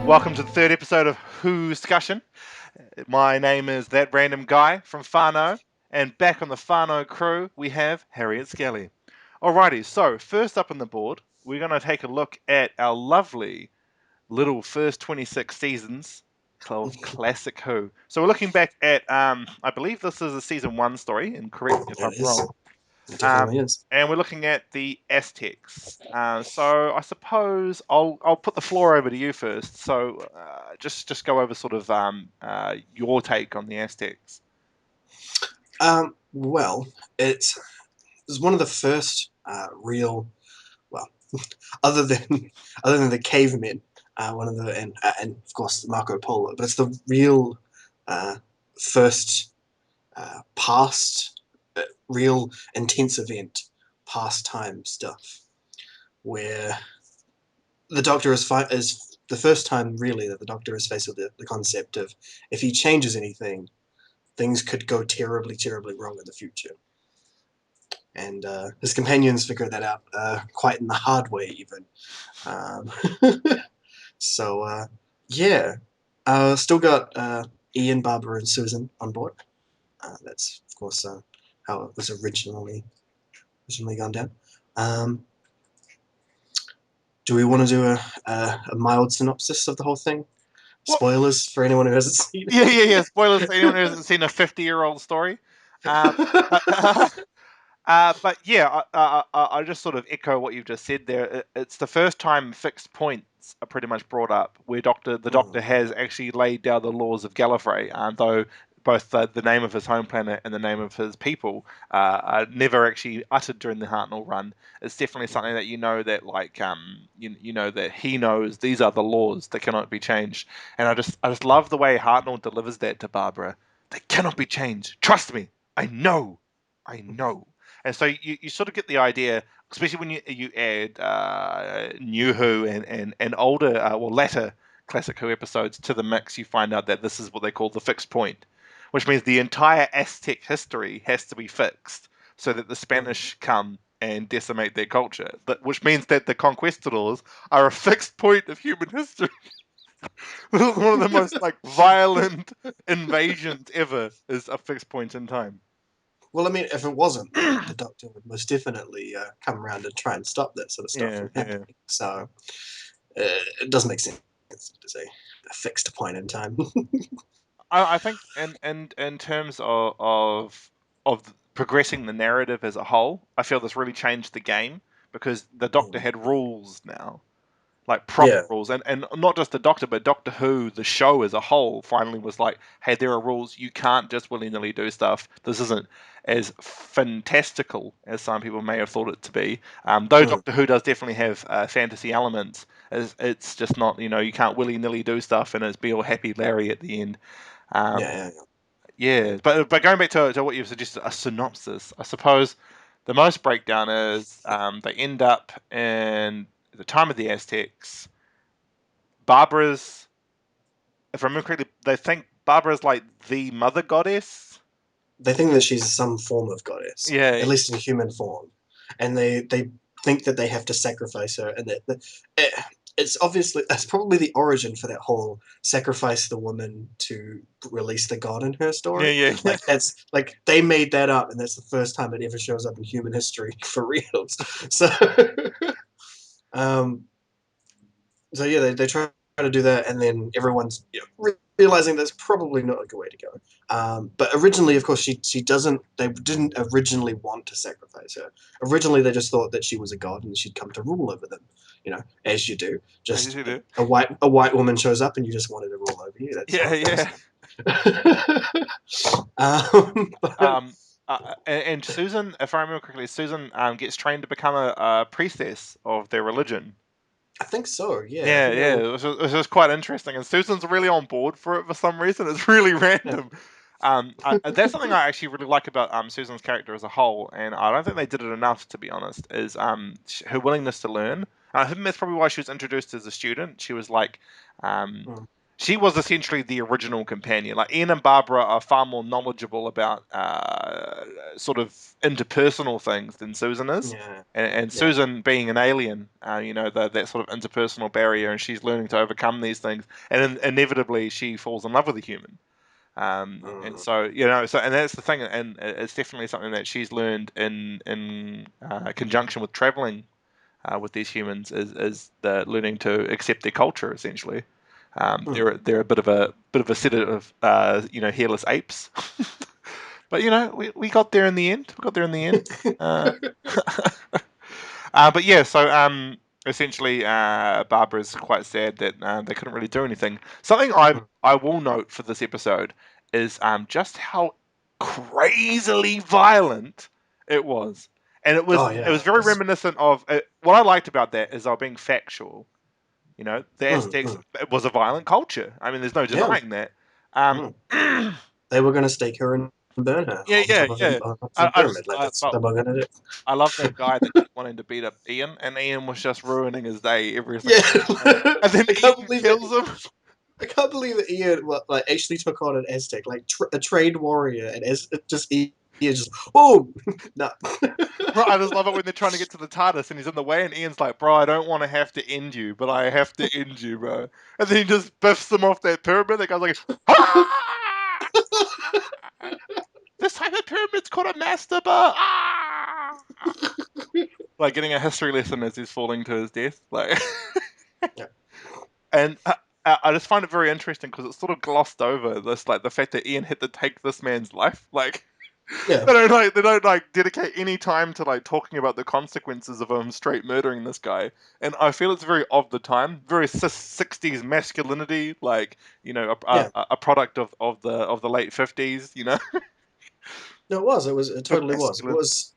Welcome to the third episode of Whoscussion. My name is that random guy from Fano, and back on the Fano crew we have Harriet Skelly. Alrighty, so first up on the board, we're going to take a look at our lovely little first 26 seasons of Classic Who. So we're looking back at, I believe this is a season one story, and correct me if I'm It is. wrong. It Um, definitely is. and we're looking at the Aztecs. So I suppose I'll put the floor over to you first. So just go over sort of your take on the Aztecs. Well, it was one of the first real, well, other than other than the cavemen, one of the and of course Marco Polo, but it's the real uh, first past real intense event, past time stuff, where the Doctor is the first time really that the Doctor is faced with the concept of if he changes anything, things could go terribly, terribly wrong in the future. And his companions figure that out quite in the hard way, even. Um, so, yeah. Still got Ian, Barbara, and Susan on board. That's, of course, how it was originally gone down. Um, do we want to do a mild synopsis of the whole thing? Well, Spoilers for anyone who hasn't seen yeah. Spoilers for anyone who hasn't seen a 50-year-old story. Um, it. uh, but yeah, I just sort of echo what you've just said there. It's the first time fixed points are pretty much brought up, where the Doctor has actually laid down the laws of Gallifrey, though both the name of his home planet and the name of his people are never actually uttered during the Hartnell run. It's definitely something that you know that you know that he knows these are the laws that cannot be changed, and I just love the way Hartnell delivers that to Barbara. They cannot be changed. Trust me, I know, I know. And so you sort of get the idea, especially when you add New Who and older, well, latter Classic Who episodes to the mix, you find out that this is what they call the fixed point, which means the entire Aztec history has to be fixed so that the Spanish come and decimate their culture. Which means that the conquistadors are a fixed point of human history. One of the most like violent invasions ever is a fixed point in time. Well, I mean, if it wasn't, the Doctor would most definitely come around and try and stop that sort of stuff Yeah, from yeah. happening. So it does make sense to say a fixed point in time. I think in terms of progressing the narrative as a whole, I feel this really changed the game because the Doctor had rules now, like proper Yeah, rules, and not just the Doctor, but Doctor Who, the show as a whole, finally was like, hey, there are rules. You can't just willy nilly do stuff. This isn't as fantastical as some people may have thought it to be. Though mm, Doctor Who does definitely have fantasy elements, it's just not, you can't willy nilly do stuff and it's be all happy Larry at the end. Um, yeah, yeah, but going back to what you've suggested, a synopsis, I suppose the most breakdown is they end up in the time of the Aztecs. Barbara's, if I remember correctly, they think Barbara's like the mother goddess. they think that she's some form of goddess, Yeah, at least in human form, and they think that they have to sacrifice her, and it, it's obviously that's probably the origin for that whole sacrifice the woman to release the god in her yeah, story. yeah, yeah. Like that's like they made that up, and that's the first time it ever shows up in human history for reals. So, um, so yeah, they try to do that, and then everyone's realizing that's probably not a good way to go. But originally, of course, she doesn't. They didn't originally want to sacrifice her. Originally, they just thought that she was a god and she'd come to rule over them. As you do. As Just you do. a white woman shows up and you just wanted to rule over you. That's how Yeah, it goes. yeah. But Um, and Susan, if I remember correctly, Susan gets trained to become a priestess of their religion. I think so. Yeah, I Yeah, think yeah, they'll. it was quite interesting, and Susan's really on board for it for some reason. It's really Yeah. random. That's something I actually really like about Susan's character as a whole, and I don't think they did it enough, to be honest. Is her willingness to learn. I think that's probably why she was introduced as a student. She was like, um, Mm. she was essentially the original companion. Like Ian and Barbara are far more knowledgeable about sort of interpersonal things than Susan is. Yeah, And yeah. Susan, being an alien, that sort of interpersonal barrier, and she's learning to overcome these things. And inevitably, she falls in love with a human. And Mm. so and that's the thing, and it's definitely something that she's learned in conjunction with traveling with these humans is the learning to accept their culture essentially. Mm. They're a bit of a set of hairless apes, but we got there in the end. We got there in the end. Uh, but yeah, so essentially, Barbara's quite sad that they couldn't really do anything. Something I will note for this episode is just how crazily violent it was, and Oh it yeah. was very reminiscent of what I liked about that is they were being factual. The Aztecs, Mm. it was a violent culture. I mean, there's no Yeah. denying that. Um, Mm. They were going to stake her and burn her yeah, on yeah, top of yeah. the I just, pyramid. Like that's what but they were going to do. I love that guy that kept wanting to beat up Ian, and Ian was just ruining his day every Yeah. single time. And then I can't Ian believe it. kills him. I can't believe that Ian like actually took on an Aztec, like a trained warrior, and Ian just boom. No. Bro, I just love it when they're trying to get to the TARDIS and he's in the way, and Ian's like, "Bro, I don't want to have to end you, but I have to end you, bro." And then he just biffs them off that pyramid. That guy's like, "Ah! This time the pyramid's called a master, but ah!" Like getting a history lesson as he's falling to his death, like. Yeah. And I just find it very interesting because it's sort of glossed over this, like the fact that Ian had to take this man's life. Like Yeah. they don't dedicate any time to like talking about the consequences of him straight murdering this guy. And I feel it's very of the time, very '60s masculinity, like Yeah. a product of the late '50s. No, it was. It was. It The totally was. It masculine. was.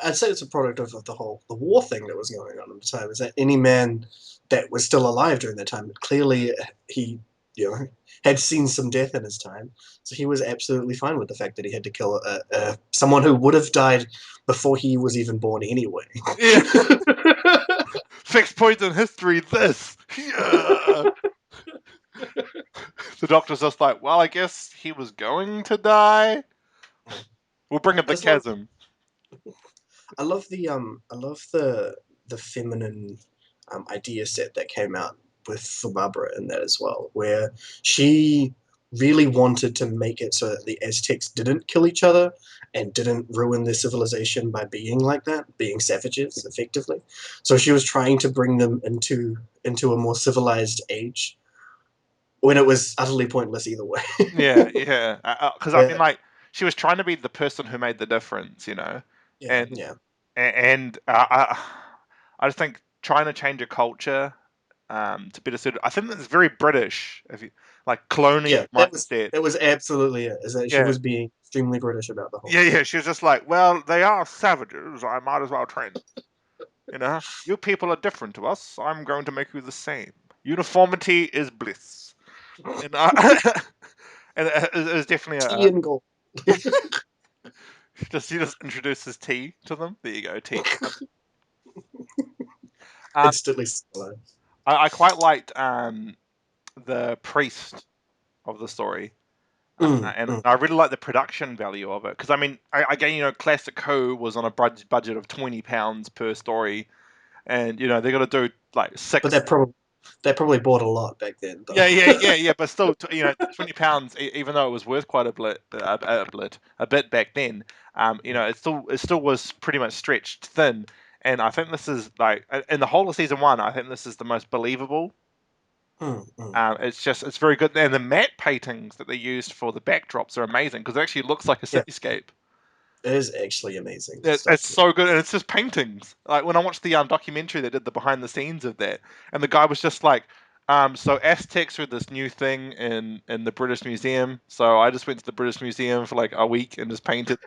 I'd say it's a product of the war thing that was going on at the time. Is that any man that was still alive during that time, clearly he, had seen some death in his time, so he was absolutely fine with the fact that he had to kill someone who would have died before he was even born anyway. Yeah, fixed point in history. This. Yeah. The doctor's just like, well, I guess he was going to die. We'll bring up I the just love. chasm. I love the feminine idea set that came out with Barbara in that as well, where she really wanted to make it so that the Aztecs didn't kill each other and didn't ruin their civilization by being like that, being savages effectively. So she was trying to bring them into a more civilized age when it was utterly pointless either way. Yeah, yeah. Because I mean, Where like, she was trying to be the person who made the difference, yeah, and yeah, I just think trying to change a culture to better suit. I think that's very British. If you like colonial yeah, mindset. that was absolutely it. Is that she Yeah, was being extremely British about the whole yeah, thing. yeah. She was just like, well, they are savages. I might as well train them. You people are different to us. I'm going to make you the same. Uniformity is bliss. And and it was definitely Tea and gold. he just introduces tea to them. There you go, tea. Um, Instantly similar. I quite liked the priest of the story, and Mm. I really like the production value of it because I mean, again, Classic Who was on a budget of £20 per story, and they got to do like But six. that probably bought a lot back then, though. Yeah, yeah, yeah, yeah. But still, £20, even though it was worth quite a bit back then, it still was pretty much stretched thin. And I think this is like in the whole of season one, I think this is the most believable. Mm. It's very good, and the matte paintings that they used for the backdrops are amazing because it actually looks like a Yeah, cityscape. it is actually amazing It's stuff. so good, and it's just paintings. Like when I watched the documentary, they did the behind the scenes of that, and the guy was just like, "So Aztecs were this new thing in the British Museum. So I just went to the British Museum for like a week and just painted."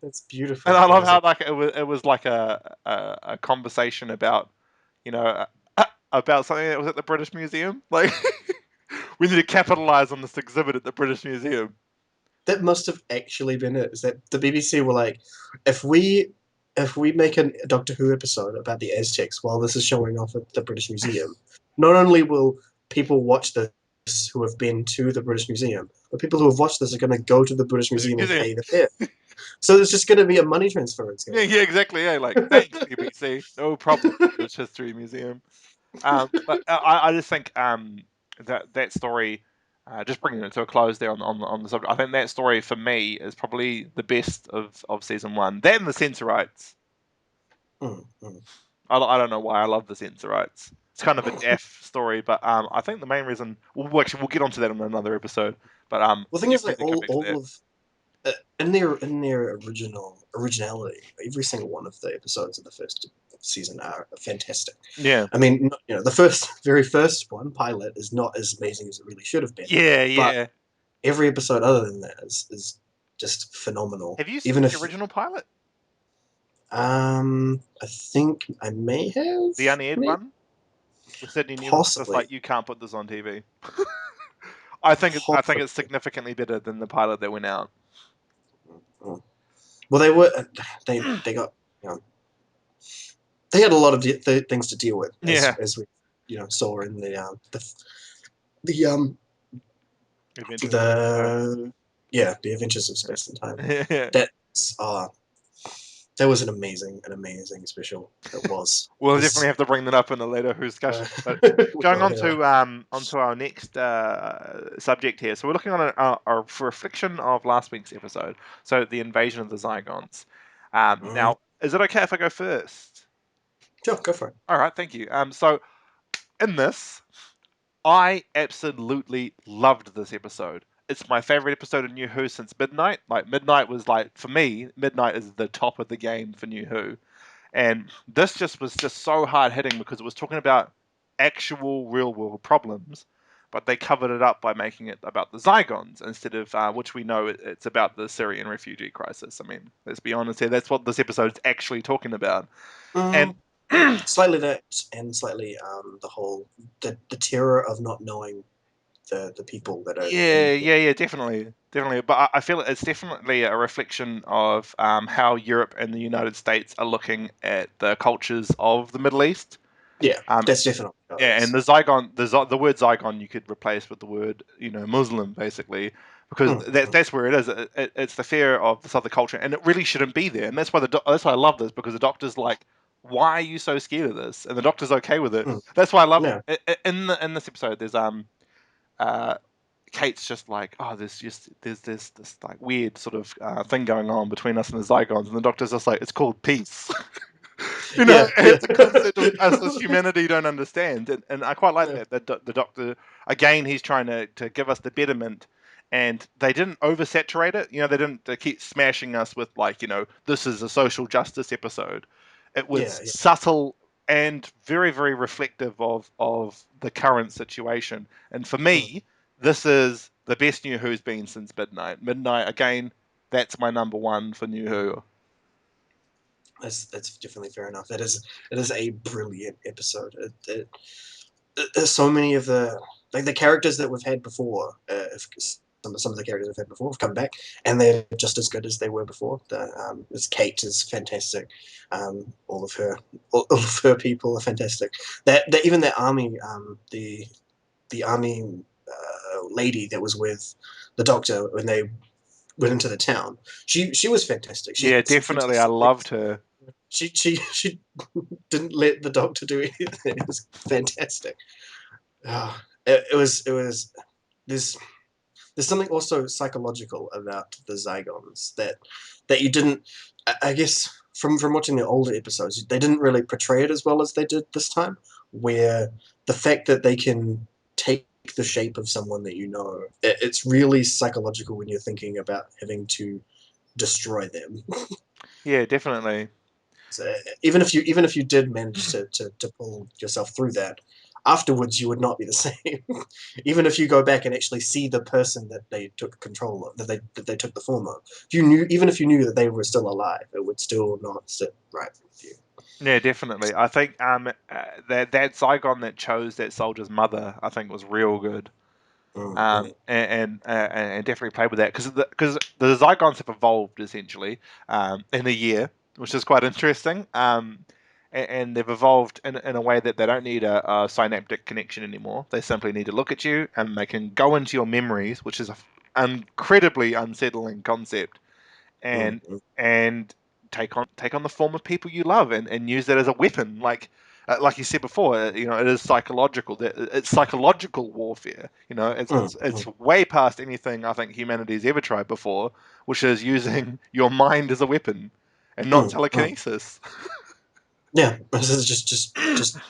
That's And beautiful. I That love is how like it was like a conversation about you know about something that was at the British Museum. Like we need to capitalize on this exhibit at the British Museum. that must have actually been it. Is that the BBC were like, if we make a Doctor Who episode about the Aztecs while this is showing off at the British Museum, not only will people watch this who have been to the British Museum, but people who have watched this are going to go to the British Museum and pay the fare. So there's just going to be a money transference Yeah, going yeah, exactly. Yeah, like thanks BBC, no problem. British History Museum. But I just think that story, just bringing it to a close there on the subject. I think that story for me is probably the best of season one. That and the Censorites. on. Mm, I don't know why I love the Censorites. It's kind of a deaf story, but I think the main reason. We'll get onto that in another episode. But Well, the thing is, definitely like to come back to all that. of in their originality, every single one of the episodes of the first season are fantastic. Yeah, I mean, the very first one, pilot, is not as amazing as it really should have been, yeah, but yeah. every episode other than that is just phenomenal. Have you seen Even the if original pilot, I think I may have, the unaired maybe, one, with Sydney Newman just like possibly, you can't put this on TV? I think it's possibly. significantly better than the pilot that went out. Mm. Well, they got you know they had a lot of things to deal with Yeah, as we saw in the Adventures in Space and Time. the yeah, the Adventures of Space and Time. Yeah. That's that was an amazing special. It was We'll this definitely have to bring that up in a later discussion. But going well, on yeah. to onto our next subject here. So we're looking on a reflection of last week's episode. So the invasion of the Zygons. Mm. Now, is it okay if I go first? Sure, go for it. All right, thank you. So in this, I absolutely loved this episode. It's my favorite episode of New Who since Midnight. Like Midnight was like for me, Midnight is the top of the game for New Who. And this just was just so hard hitting because it was talking about actual real world problems, but they covered it up by making it about the Zygons instead of which we know it's about the Syrian refugee crisis. I mean, let's be honest here, that's what this episode's actually talking about. And Mm, slightly that, and slightly the whole the terror of not knowing the people that are in. yeah, yeah, yeah, definitely, definitely. But I feel it's definitely a reflection of how Europe and the United States are looking at the cultures of the Middle East. Yeah, Um, that's definitely how it Yeah, and is. the Zygon, the word Zygon, you could replace with the word, Muslim, basically, because Mm, mm, that's where it is. It's the fear of this other culture, and it really shouldn't be there. And that's why that's why I love this because the doctor's like, "Why are you so scared of this?" And the doctor's okay with it. mm. That's why I love Yeah, in this episode. There's uh, Kate's just like, "Oh, there's this like weird sort of thing going on between us and the Zygons," and the doctor's just like, "It's called peace." yeah, yeah. It's a concept of us as humanity don't understand, and I quite like Yeah. that. The doctor, again, he's trying to give us the betterment, and they didn't oversaturate it. They didn't keep smashing us with like, this is a social justice episode. It Yeah, was yeah. subtle and very, very reflective of the current situation. And for Mm. me, this is the best New Who's been since Midnight. Midnight, again, that's my number one for New Who. That's definitely fair enough. It is a brilliant episode. There's so many of the characters that we've had before. Some of the characters we've had before have come back, and they're just as good as they were before. This Kate is fantastic. All of her, all of her people are fantastic. That even that army, the army lady that was with the doctor when they went into the town. She was fantastic. She Yeah, had some definitely. I fantastic things. loved her. She didn't let the doctor do anything. It was fantastic. It was there's there's something also psychological about the Zygons that you didn't. I guess from watching the older episodes, they didn't really portray it as well as they did this time. Where the fact that they can take the shape of someone that it's really psychological when you're thinking about having to destroy them. Yeah, definitely. So even if you did manage to pull yourself through that, afterwards you would not be the same. Even if you go back and actually see the person that they took control of, that they took the form of, even if you knew that they were still alive, it would still not sit right with you. Yeah, definitely. I think that Zygon that chose that soldier's mother, I think, was real good. Mm-hmm. And definitely played with that because the Zygons have evolved essentially in a year, which is quite interesting. and they've evolved in a way that they don't need a synaptic connection anymore. They simply need to look at you, and they can go into your memories, which is an incredibly unsettling concept, mm, and mm, and take on the form of people you love, and use that as a weapon. Like you said before, it is psychological. It's psychological warfare. It's mm, way past anything I think humanity's ever tried before, which is using your mind as a weapon and not mm. telekinesis. Yeah, this is just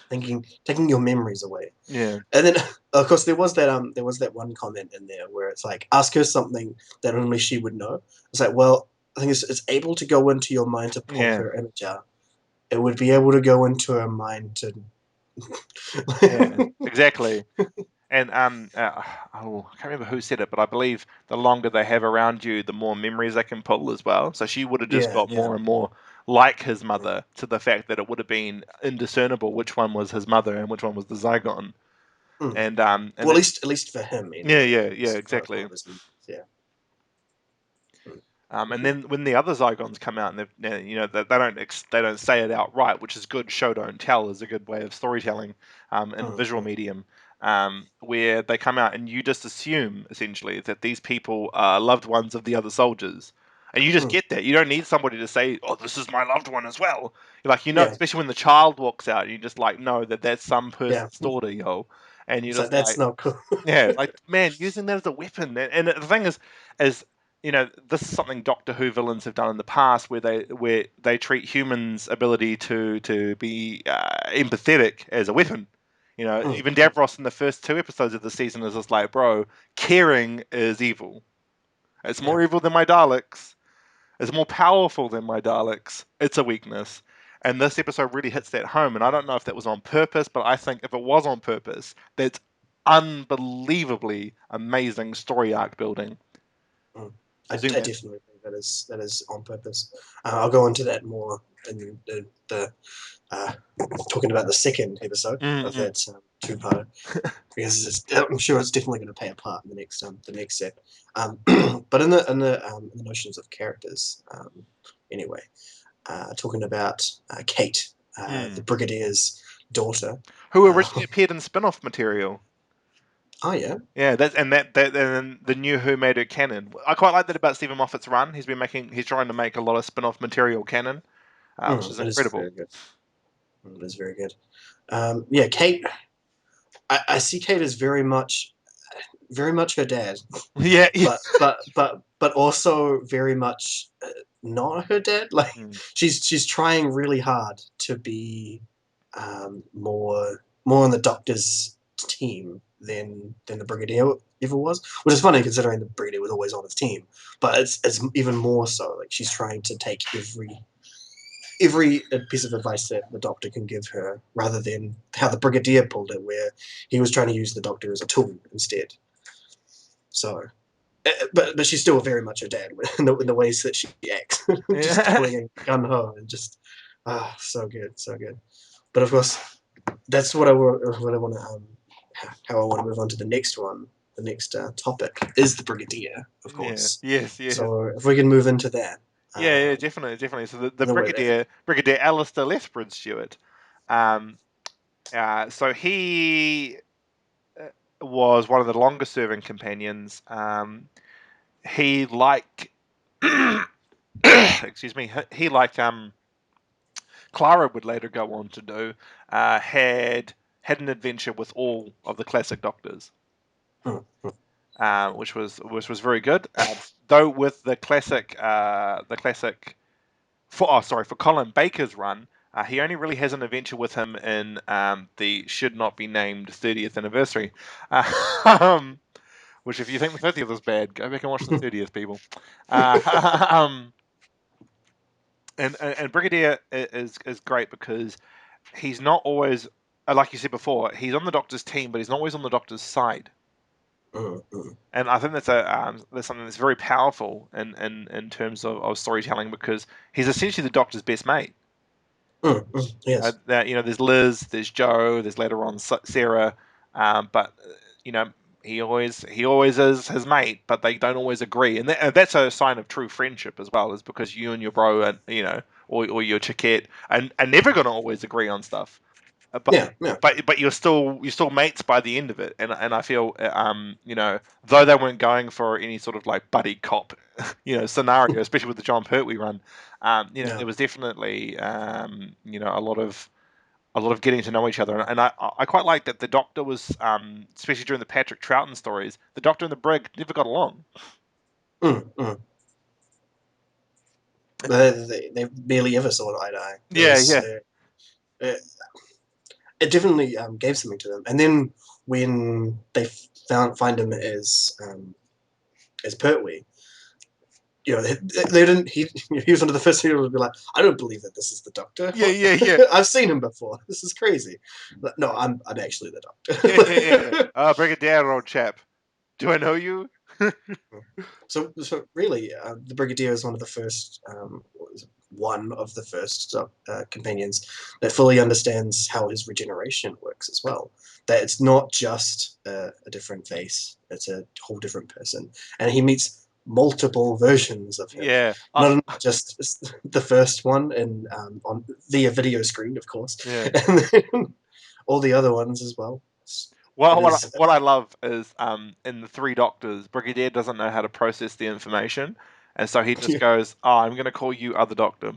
thinking, taking your memories away. Yeah, And then, of course, there was that one comment in there where it's like, ask her something that only she would know. It's like, well, I think it's able to go into your mind to pull yeah, her image out. It would be able to go into her mind to. yeah, exactly. And I can't remember who said it, but I believe the longer they have around you, the more memories they can pull as well. So she would have just Yeah, got yeah. more and more like his mother, to the fact that it would have been indiscernible which one was his mother and which one was the Zygon. Mm. And Well, it, at least for him yeah, anyway. yeah, yeah, For one exactly. of his movies, yeah. And Mm-hmm. then when the other Zygons come out, and they don't say it outright, which is good. Show don't tell is a good way of storytelling, in a visual Mm-hmm. medium, where they come out and you just assume essentially that these people are loved ones of the other soldiers, and you just Mm. get that. You don't need somebody to say, "Oh, this is my loved one as well." You're like, Yeah, especially when the child walks out, you just like know that that's some yeah. person's daughter, and you're It's like just that's like, not cool. yeah, like, man, using that as a weapon. And the thing is, this is something Doctor Who villains have done in the past, where they treat humans' ability to be empathetic as a weapon. Mm, Even mm, Davros in the first two episodes of the season is just like, bro, caring is evil. It's yeah. more evil than my Daleks. It's more powerful than my Daleks. It's a weakness. And this episode really hits that home. And I don't know if that was on purpose, but I think if it was on purpose, that's unbelievably amazing story arc building. Mm. I Using that. definitely think that is on purpose. I'll go into that more in the uh, talking about the second episode of Mm-mm. that two-parter, because I'm sure it's definitely going to play a part in the next set. But in the notions of characters, anyway, talking about Kate, the Mm. Brigadier's daughter. Who Uh, originally appeared in spin-off material. oh yeah. Yeah, and the new Who made her canon. I quite like that about Stephen Moffat's run. He's trying to make a lot of spin-off material canon, which is It is incredible. very good. It is very good. Yeah, Kate. I see Kate as very much her dad, Yeah, yeah. but also very much not her dad. Like Mm. she's trying really hard to be more on the Doctor's team than the Brigadier ever was, which is funny considering the Brigadier was always on his team. But it's even more so. Like she's trying to take every piece of advice that the Doctor can give her, rather than how the Brigadier pulled it, where he was trying to use the Doctor as a tool instead. So, but she's still very much a dad in the ways that she acts, just Yeah. going gun ho and just so good, so good. But of course, that's what I want to how I want to move on to the next one. The next topic is the Brigadier, of Yeah. course. Yes. Yes. So if we can move into that, Yeah. Yeah. um, Definitely. Definitely. So the the way that. Brigadier Alistair Lethbridge Stewart. Um. So he was one of the longest serving companions. He like excuse me. He like Clara would later go on to do, had an adventure with all of the classic Doctors, Hmm, which was very good. Though with the classic for Colin Baker's run, he only really has an adventure with him in the should not be named 30th anniversary. Um, which, if you think the 50th was bad, go back and watch the 30th, people. Um, and Brigadier is great because he's not always, like you said before, he's on the Doctor's team, but he's not always on the Doctor's side. hmm, hmm, And I think that's something that's very powerful in terms of storytelling, because he's essentially the Doctor's best mate. yes. There's Liz, there's Joe, there's later on Sarah, but you know he always is his mate, but they don't always agree, and that's a sign of true friendship as well, is because you and your bro are or your chiquette, and are never going to always agree on stuff. But Yeah, yeah, you're still mates by the end of it, and I feel though they weren't going for any sort of like buddy cop scenario, especially with the John Pertwee run, yeah. there was definitely a lot of getting to know each other, and I quite like that the Doctor was especially during the Patrick Troughton stories, the Doctor and the Brig never got along. Mm. They barely ever saw eye to eye. It Yeah, was yeah, uh, it definitely gave something to them. And then when they find him as Pertwee, they didn't. He was one of the first people to be like, "I don't believe that this is the Doctor. yeah, yeah, yeah, I've seen him before. This is crazy." But, no, I'm actually the yeah, yeah, yeah. Doctor. Brigadier, old chap, do I know you? So really, the Brigadier is one of the first, one of the first companions that fully understands how his regeneration works as well. That it's not just a different face; it's a whole different person, and he meets multiple versions of him, Yeah, not just the first one in on the video screen, of course, yeah. and then all the other ones as well. Well, It what I, is, what I love is in the Three Doctors, Brigadier doesn't know how to process the information, and so he just yeah. goes, "Oh, I'm going to call you Other Doctor,"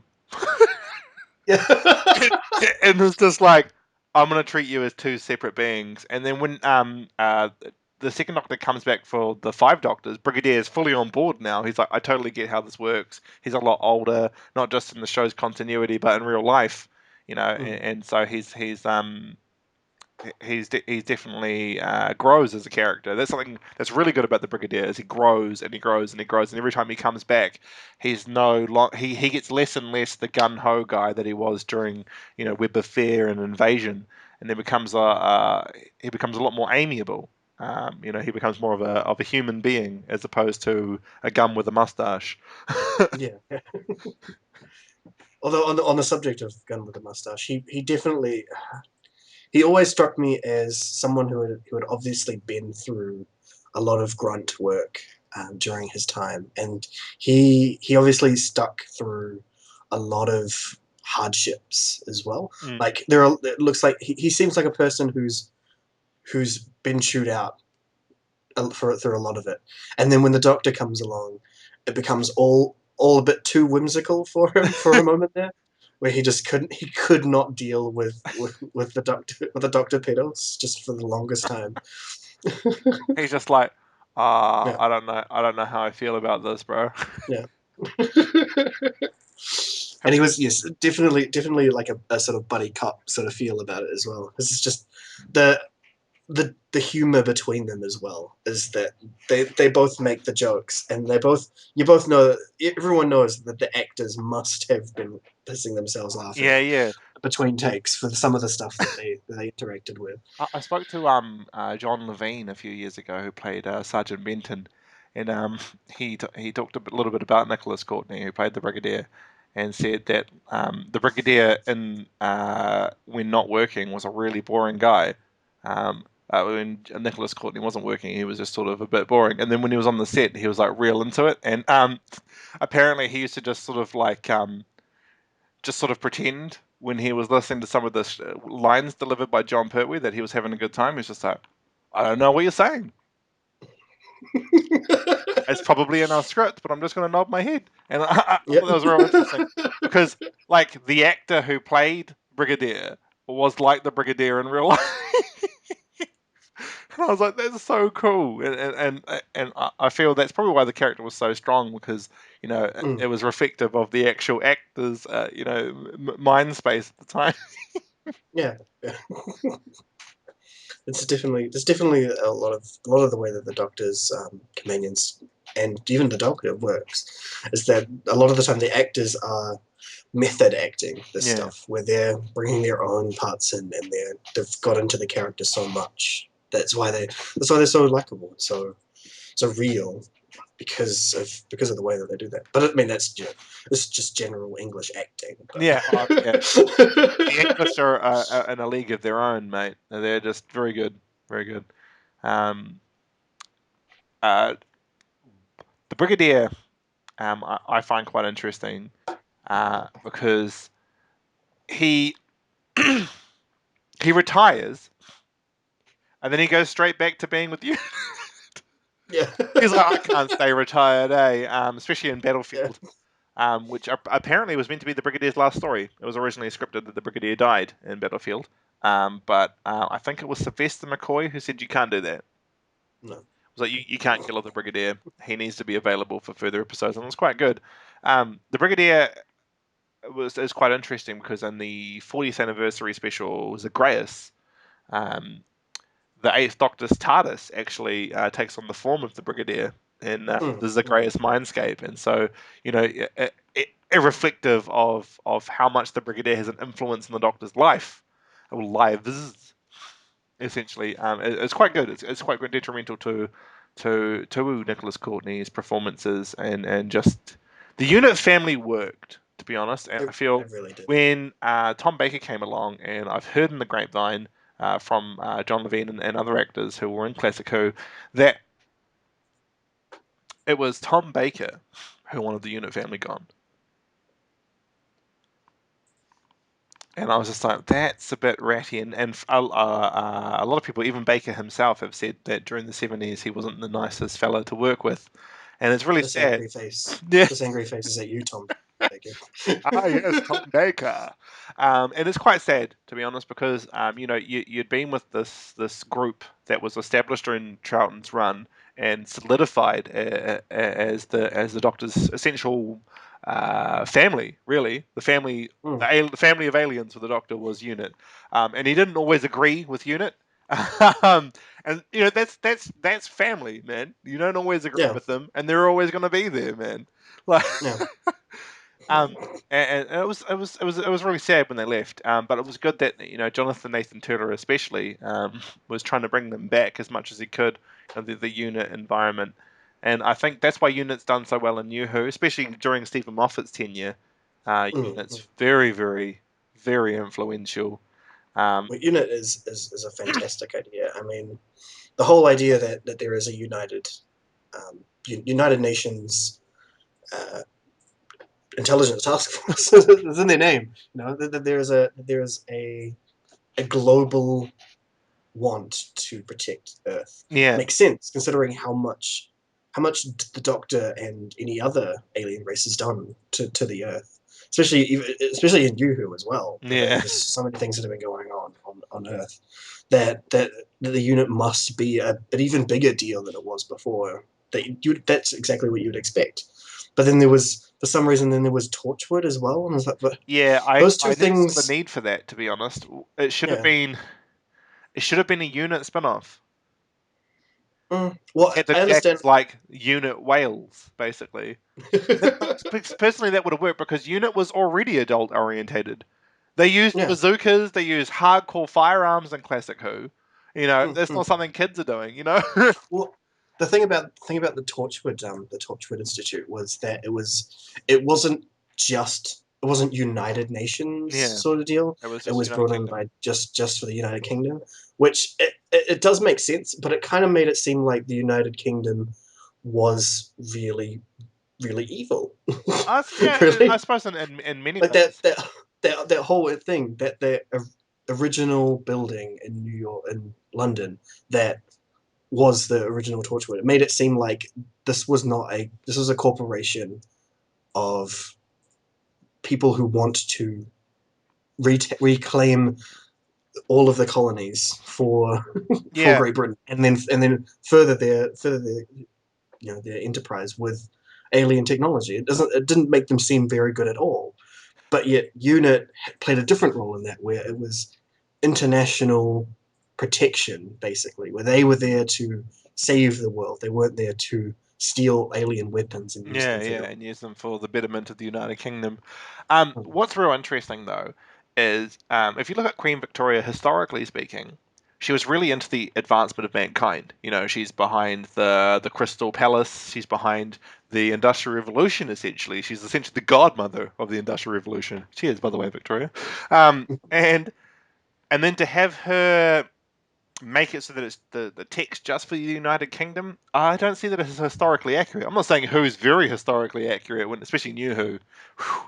Yeah. and it's just like, "I'm going to treat you as two separate beings." And then when the second Doctor comes back for the Five Doctors, Brigadier is fully on board now. He's like, "I totally get how this works." He's a lot older, not just in the show's continuity, but in real life, Mm. and so he's definitely grows as a character. That's something that's really good about the Brigadier is he grows and he grows and he grows, and every time he comes back, he's no long he gets less and less the gun ho guy that he was during Web of Fear and Invasion, and then becomes he becomes a lot more amiable. He becomes more of a human being as opposed to a gun with a mustache. Yeah. Although on the subject of Gun with a Mustache, he definitely he always struck me as someone who had obviously been through a lot of grunt work during his time, and he obviously stuck through a lot of hardships as well. Mm. Like it looks like he seems like a person who's been chewed out through a lot of it, and then when the Doctor comes along, it becomes all a bit too whimsical for him for a moment there, where he could not deal with the Doctor pedals just for the longest time. He's just like, Yeah, I don't know how I feel about this, bro. yeah. And he was, yes, definitely like a sort of buddy cop sort of feel about it as well. This is just the the humor between them as well is that they both make the jokes, and you both know, everyone knows that the actors must have been pissing themselves Yeah, laughing yeah. between takes for some of the stuff that they interacted with. I spoke to John Levine a few years ago who played Sergeant Benton, and he talked little bit about Nicholas Courtney who played the Brigadier, and said that the Brigadier in when not working was a really boring guy. When Nicholas Courtney wasn't working, he was just sort of a bit boring, and then when he was on the set, he was like real into it, and apparently he used to just sort of like just sort of pretend when he was listening to some of the lines delivered by John Pertwee that he was having a good time. He's just like, I don't know what you're saying. It's probably in our script, but I'm just going to nod my head. And I Yep. thought that was real interesting because, like, the actor who played Brigadier was like the Brigadier in real life. And I was like, that's so cool, and I feel that's probably why the character was so strong because Mm, it was reflective of the actual actor's mind space at the time. yeah. Yeah. There's definitely a lot of the way that the Doctor's companions and even the Doctor works is that a lot of the time the actors are method acting this Yeah, stuff where they're bringing their own parts in, and they've got into the character so much. That's why they're so likable, so real, because of the way that they do that. But I mean, this is just general English acting. yeah, yeah. But The English are in a league of their own, mate. They're just very good, very good. Um, uh, the Brigadier, I find quite interesting. because he he retires and then he goes straight back to being with you. Yeah. He's like, I can't stay retired, eh? Especially in Yeah. Battlefield, which apparently was meant to be the Brigadier's last story. It was originally scripted that the Brigadier died in Battlefield, but I think it was Sylvester McCoy who said you can't do that. It No. was like you can't kill off the Brigadier. He needs to be available for further episodes, and it was quite good. The Brigadier is quite interesting because in the 40th anniversary special, Zagreus, um, the Eighth Doctor's TARDIS actually takes on the form of the Brigadier in the Mm. Zagreus Mindscape, and so irreflective of how much the Brigadier has an influence in the Doctor's life or lives, essentially, it's quite good. It's quite good, detrimental to Nicholas Courtney's performances and just the unit family worked. To be honest, and I feel It really did. when Tom Baker came along, and I've heard in the grapevine from John Levine and other actors who were in Classic Who that it was Tom Baker who wanted the unit family gone. And I was just like, that's a bit ratty. And a lot of people, even Baker himself, have said that during the 70s he wasn't the nicest fellow to work with. And it's really This sad. angry face. Yeah. This angry face is at you, Tom Baker. Ah, yes, Tom Baker. And it's quite sad, to be honest, because you'd been with this group that was established during Charlton's run and solidified as the Doctor's essential family. Really, Mm. the family of aliens for the Doctor was Unit, and he didn't always agree with Unit. um, and that's family, man. You don't always agree Yeah. with them, and they're always going to be there, man. Like. Yeah. Um, and it was really sad when they left. But it was good that Jonathan Nathan Turner especially was trying to bring them back as much as he could, the unit environment, and I think that's why Unit's done so well in New Who, especially during Stephen Moffat's tenure. Mm. Unit's very very very influential. Um, Well, UNIT is a fantastic idea. I mean, the whole idea that there is a United Nations uh, intelligence task force is in their name. That there is a global want to protect Earth. yeah, Makes sense considering how much the Doctor and any other alien race has done to the Earth, especially in Yuhu as well. yeah, There's so many things that have been going on Earth that the unit must be an even bigger deal than it was before. That's exactly what you'd expect. But then there was, for some reason, then there was Torchwood as well, and I was like, but yeah. I those two I never saw the things, need for that, to be honest. It should have yeah. been it should have been a Unit spin-off. Well, Had them I act understand. as like Unit Wales, basically. Personally, that would have worked because Unit was already adult orientated. They used Yeah. bazookas, they used hardcore firearms in Classic Who. That's Mm-hmm. not something kids are doing. Well, the Torchwood Institute was that it wasn't United Nations Yeah, sort of deal. it was It just was United brought in Kingdom. by just for the United Kingdom, which it does make sense, but it kind of made it seem like the United Kingdom was really really evil, Yeah, I really suppose in many like ways. that whole thing that the original building in New York in London that was the original Torchwood. It made it seem like this was a corporation of people who want to reclaim all of the colonies for for Yeah, Great Britain, and then further their enterprise with alien technology. It didn't make them seem very good at all. But yet UNIT played a different role in that, where it was international protection, basically, where they were there to save the world. They weren't there to steal alien weapons and use yeah, them for yeah, their and use them for the betterment of the United Kingdom. own. What's real interesting though is if you look at Queen Victoria historically speaking, she was really into the advancement of mankind. She's behind the Crystal Palace. She's behind the Industrial Revolution. She's essentially the godmother of the Industrial Revolution. Cheers, by the way, Victoria. And then to have her make it so that it's the text just for the United Kingdom, I don't see that as historically accurate. I'm not saying Who's very historically accurate, when especially New Who.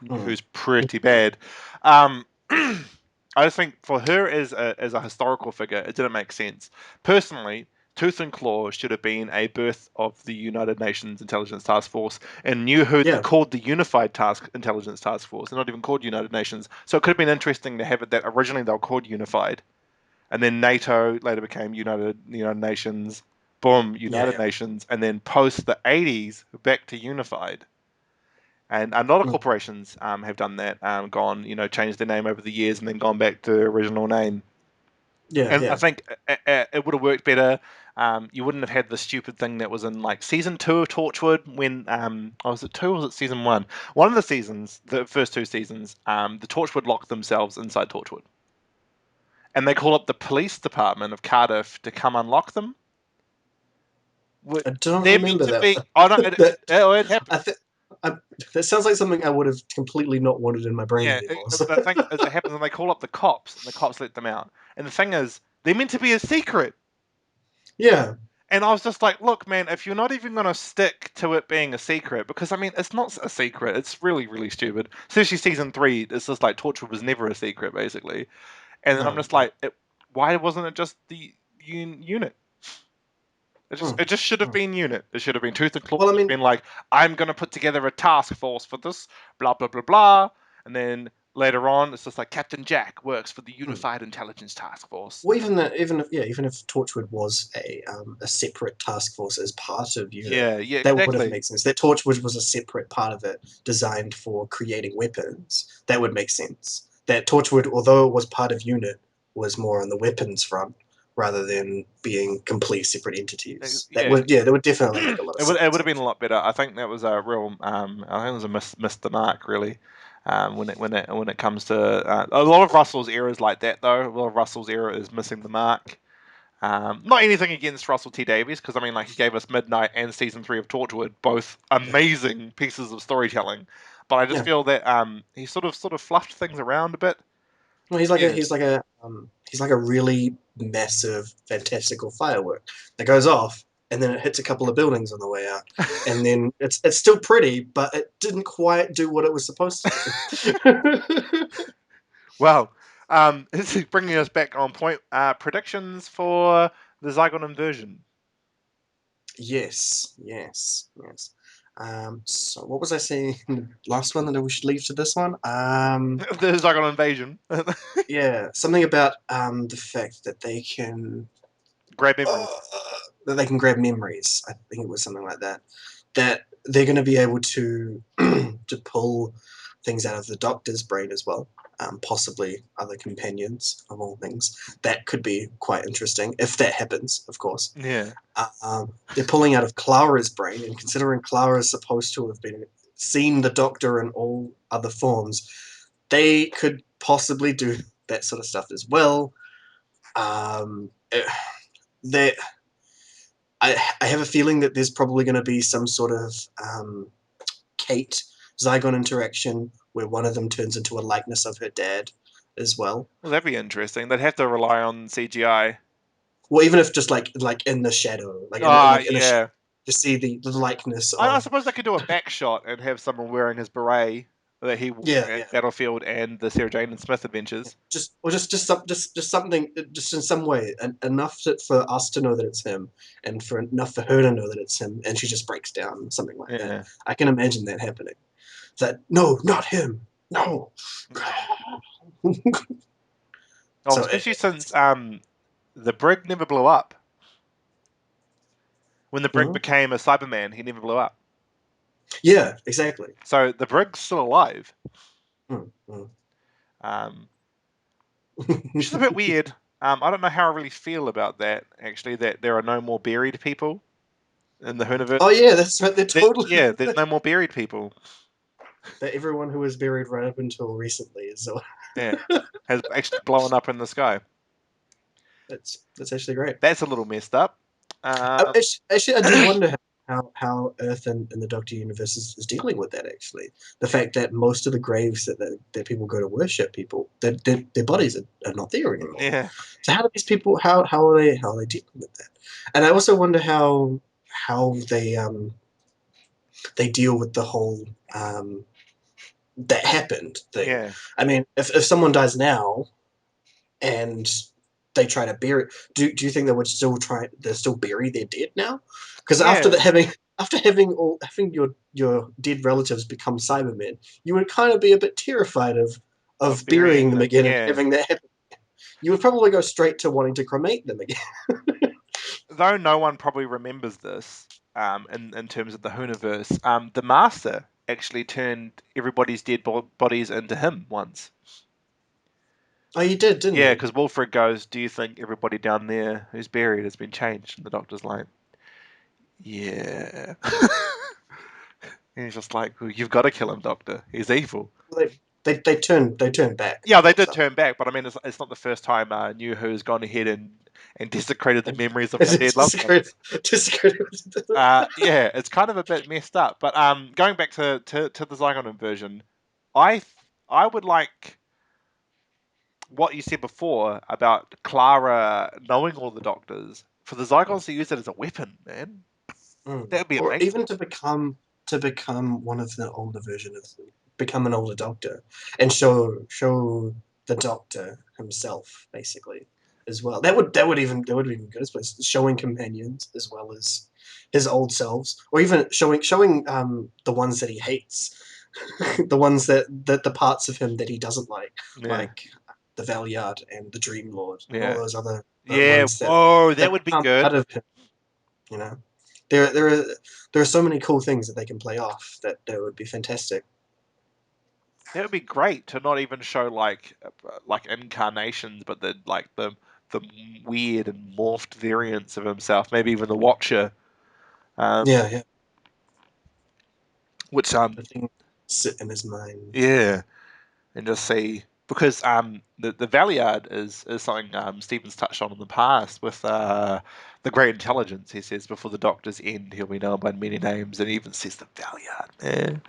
New Mm. Who's pretty bad. Um, I just think for her as a historical figure, it didn't make sense. Personally, Tooth and Claw should have been a birth of the United Nations Intelligence Task Force, and New Who they're Yeah. called the Unified Intelligence Task Force. They're not even called United Nations, so it could have been interesting to have it that originally they were called Unified, and then NATO later became United Nations. Boom, Yeah. United Yeah. Nations, and then post the 80s back to Unified. And a lot of Mm. corporations have done that, gone, changed their name over the years and then gone back to their original name. Yeah. And I Yeah. think it would have worked better. You wouldn't have had the stupid thing that was in like season 2 of Torchwood when was it 2 or was it season 1? One of the seasons, the first 2 seasons, the Torchwood locked themselves inside Torchwood, and they call up the police department of Cardiff to come unlock them. I don't They're meant remember to that. be. Oh no, That it I happened. think that sounds like something I would have completely not wanted in my brain Yeah, anymore. So. the thing is, it happens, and they call up the cops, and the cops let them out. And the thing is, they're meant to be a secret. Yeah. And I was just like, look, man, if you're not even going to stick to it being a secret, because I mean, it's not a secret. It's really, really stupid. Especially season 3, it's just like Torchwood was never a secret, basically. And then I'm No. just No. like, why wasn't it just the unit? Mm. It just should have Mm. been unit. It should have been Tooth and Claw. Well, I It should have mean, been like, I'm going to put together a task force for this, blah, blah, blah, blah. And then later on, it's just like Captain Jack works for the mm. Unified Intelligence Task Force. Well, even if Torchwood was a separate task force as part of UNIT, Yeah, yeah, that would have exactly. made sense. That Torchwood was a separate part of it, designed for creating weapons. That would make sense. That Torchwood, although it was part of UNIT, was more on the weapons front rather than being complete separate entities. Yeah, That would definitely make a lot of it would sense. have been a lot better. I think that was a real. I think it was a missed the mark really. When it comes to a lot of Russell's errors like that though. A lot of Russell's error is missing the mark. Not anything against Russell T Davies, because I mean, like, he gave us Midnight and season 3 of Torchwood, both Yeah, amazing pieces of storytelling. But I just yeah. feel that he sort of fluffed things around a bit. Well, Yeah. he's like a really massive, fantastical firework that goes off, and then it hits a couple of buildings on the way out, and then it's still pretty, but it didn't quite do what it was supposed to do. Well, this is bringing us back on point. Predictions for the Zygon inversion. Yes, yes, yes. So what was I saying in the last one that we should leave to this one? The Zygon invasion. Yeah, something about the fact that they can Grab uh, memories. grab memories. I think it was something like that. That they're going to be able to to pull things out of the Doctor's brain as well. Possibly other companions of all things. That could be quite interesting if that happens, of course. Yeah. They're pulling out of Clara's brain, and considering Clara is supposed to have been seen the Doctor in all other forms, they could possibly do that sort of stuff as well. Um, they I have a feeling that there's probably going to be some sort of Kate Zygon interaction where one of them turns into a likeness of her dad as well. Well, that'd be interesting. They'd have to rely on CGI. Well, even if just like in the shadow, Ah, in a yeah. to see the likeness I of suppose they could do a back shot and have someone wearing his beret that he wore yeah, at yeah. Battlefield and the Sarah Jane and Smith adventures. Just something just in some way enough for us to know that it's him and for enough for her to know that it's him and she just breaks down something like that. Yeah. I can imagine that happening. That no, not him, no. Oh, So especially since the brig never blew up. When the brig mhm. became a Cyberman, he never blew up. Yeah, exactly. So the brig's still alive. Mm, mm. Um, which is a bit weird. I don't know how I really feel about that. Actually, that there are no more buried people in the Oh universe. yeah, that's right. They're totally Yeah, there's no more buried people. that everyone who was buried right up until recently is so Yeah, has actually blown up in the sky. that's actually great. That's a little messed up. Actually, I do wonder. how Earth and the Doctor universe is dealing with that. Actually, the fact that most of the graves that people go to worship, people their bodies are not there anymore. Yeah, So how do these people how are they dealing with that? And I also wonder how they deal with the whole that happened thing. yeah, I mean, if someone dies now and they try to bury, do you think they still bury their dead now? Because yeah. after having your dead relatives become Cybermen, you would kind of be a bit terrified Of of burying burying them them. again and Yeah. having that happen. You would probably go straight to wanting to cremate them again. Though no one probably remembers this, in terms of the Hooniverse, the Master actually turned everybody's dead bodies into him once. Oh, you did, didn't Yeah, you? because Wilfred goes, "Do you think everybody down there who's buried has been changed?" And the Doctor's like, "Yeah." And he's just like, "Well, you've got to kill him, Doctor. He's evil." Well, they turned back Yeah, they and did stuff. turn back, but I mean, it's not the first time New Who's gone ahead and desecrated the And memories of their dead loved disagree, ones. disagree. Yeah, it's kind of a bit messed up. But going back to the Zygon inversion, I I would like what you said before about Clara knowing all the doctors for the Zygons to use it as a weapon, man. That would be Or amazing. even to become one of the older version of become an older Doctor and show the Doctor himself basically as well. That would even go as place showing companions as well as his old selves, or even showing the ones that he hates, the ones that the parts of him that he doesn't Yeah, like the Valeyard and the Dream Lord and all yeah, those other yeah. ones Whoa, that that would be become good. part of him. You know, there are so many cool things that they can play off that would be fantastic. That would be great to not even show like incarnations, but the weird and morphed variants of himself. Maybe even the Watcher, um, Yeah, yeah. which The thing sit in his mind. yeah, and just see because the Valiard is something Stephen's touched on in the past with the Great Intelligence. He says before the Doctor's end, he'll be known by many names, and he even says the Valiard, man.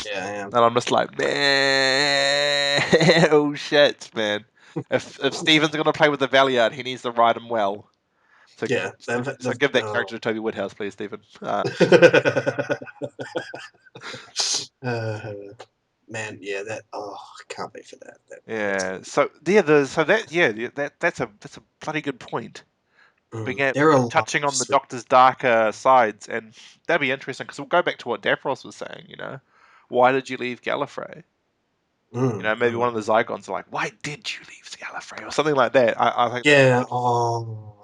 Yeah, And I'm just like, man, oh shit, man. If Stephen's gonna play with the Valiard, he needs to write him well. So yeah. so give that character to Toby Woodhouse, please, Stephen. uh, man, yeah. That I can't wait for that. That's Yeah. gonna be. So yeah, the so that yeah that's a bloody good point. Being at There are a lot touching of on the sweet. Doctor's darker sides, and that'd be interesting because we'll go back to what Davros was saying. Why did you leave Gallifrey? Maybe one Mm. of the Zygons are like, why did you leave Gallifrey or something like that. I think Yeah. Oh.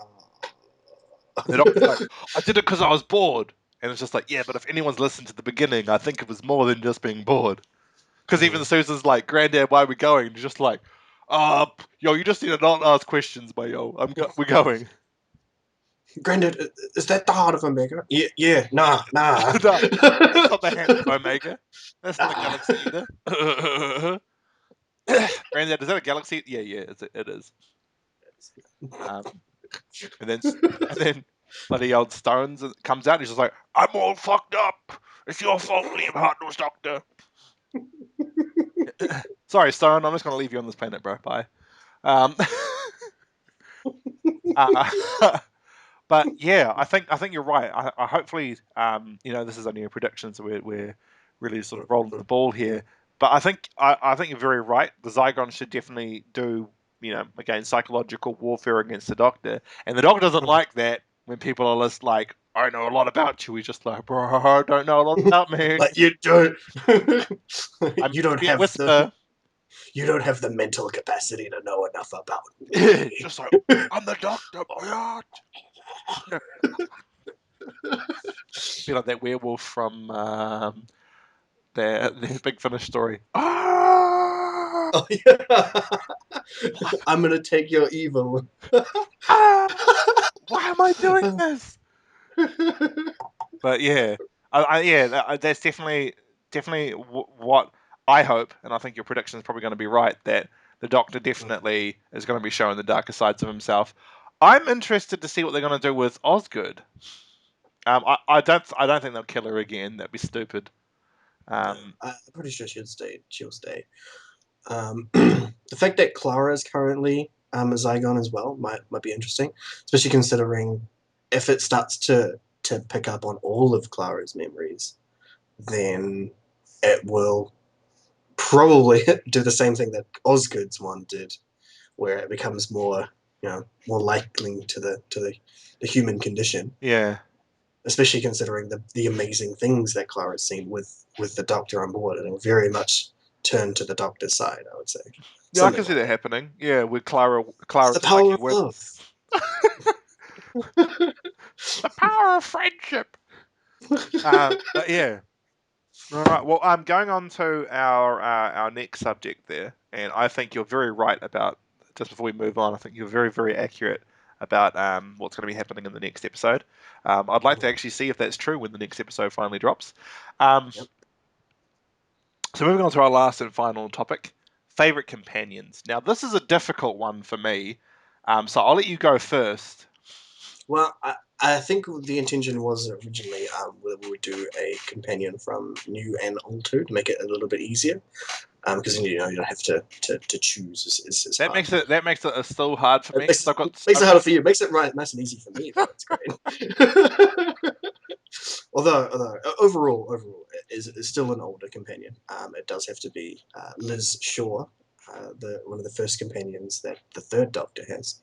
the Doctor's like, I did it because I was bored, and it's just like, yeah, but if anyone's listened to the beginning, I think it was more than just being bored. Because even Mm. Susan's like, Granddad, why are we going? And he's just like, yo, you just need to not ask questions, but yo, we're going. Granddad, is that the heart of Omega? Yeah, yeah. Nah, nah. No, that's not the hand of Omega. That's not a Ah. galaxy either. Granddad, is that a galaxy? Yeah, yeah, it is. Um, and then and then bloody old Stones comes out. And he's just like, "I'm all fucked up. It's your fault, Liam Hartnell's Doctor." Sorry, Stone. I'm just gonna leave you on this planet, bro. Bye. Um, uh, but yeah, I think you're right. I hopefully, this is only a prediction, so we're really sort of rolling the ball here. But I think you're very right. The Zygons should definitely do, again, psychological warfare against the Doctor, and the Doctor doesn't like that when people are just like, "I know a lot about you." He's just like, "Bro, I don't know a lot about me." Like you don't, I'm you don't maybe a have the whisper, you don't have the mental capacity to know enough about me. just like, "I'm the Doctor, boy." Be like that werewolf from their Big Finish story. Ah, Oh yeah, I'm gonna take your evil. ah, why am I doing this? But yeah, yeah, that's definitely what I hope, and I think your prediction is probably going to be right. That the Doctor definitely is going to be showing the darker sides of himself. I'm interested to see what they're going to do with Osgood. I don't think they'll kill her again. That'd be stupid. No, Um, I'm pretty sure she'll stay. She'll stay. The fact that Clara is currently a Zygon as well might be interesting, especially considering if it starts to pick up on all of Clara's memories, then it will probably do the same thing that Osgood's one did, where it becomes more, more likely to the human condition. yeah, Especially considering the amazing things that Clara's seen with the Doctor on board, and it will very much turn to the Doctor's side. I would say yeah, I something can see like that that. happening. Yeah, with Clara, It's the Clara's power psychic of with love. the power of friendship. But yeah. All right. Well, I'm going on to our next subject there, and I think you're very right about. Just before we move on, I think you're very very accurate about what's going to be happening in the next episode. I'd like to actually see if that's true when the next episode finally drops. Um, Yep. so moving on to our last and final topic, favorite companions. Now this is a difficult one for me, so I'll let you go first. Well, I think the intention was originally we would do a companion from new and old two to make it a little bit easier. Because you don't have to choose is That hard. makes it still hard for It me because makes I've it got harder for you. It makes it right nice and easy for me though. It's great. Although overall is still an older companion. It does have to be Liz Shaw, the one of the first companions that the Third Doctor has,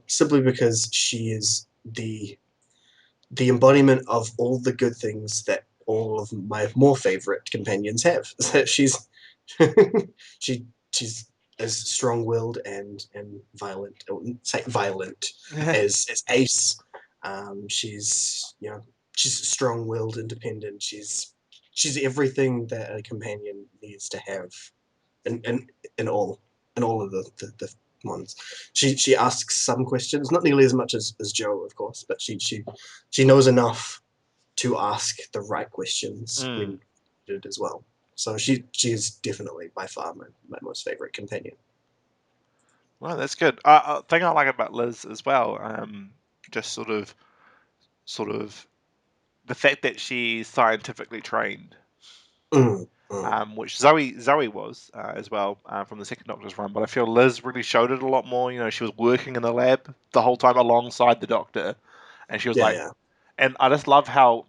simply because she is the embodiment of all the good things that all of my more favorite companions have. She's she she's as strong-willed and violent, or say violent, as Ace. She's she's strong-willed, independent. She's everything that a companion needs to have, and in all of the ones. She asks some questions, not nearly as much as Joe, of course, but she knows enough to ask the right questions mm. when needed as well. So she is definitely by far my most favorite companion. Well, that's good. Thing I like about Liz as well, just sort of the fact that she's scientifically trained, Mm, mm. which Zoe was as well from the second Doctor's run. But I feel Liz really showed it a lot more. You know, she was working in the lab the whole time alongside the Doctor, and she was Yeah, like, yeah. and I just love how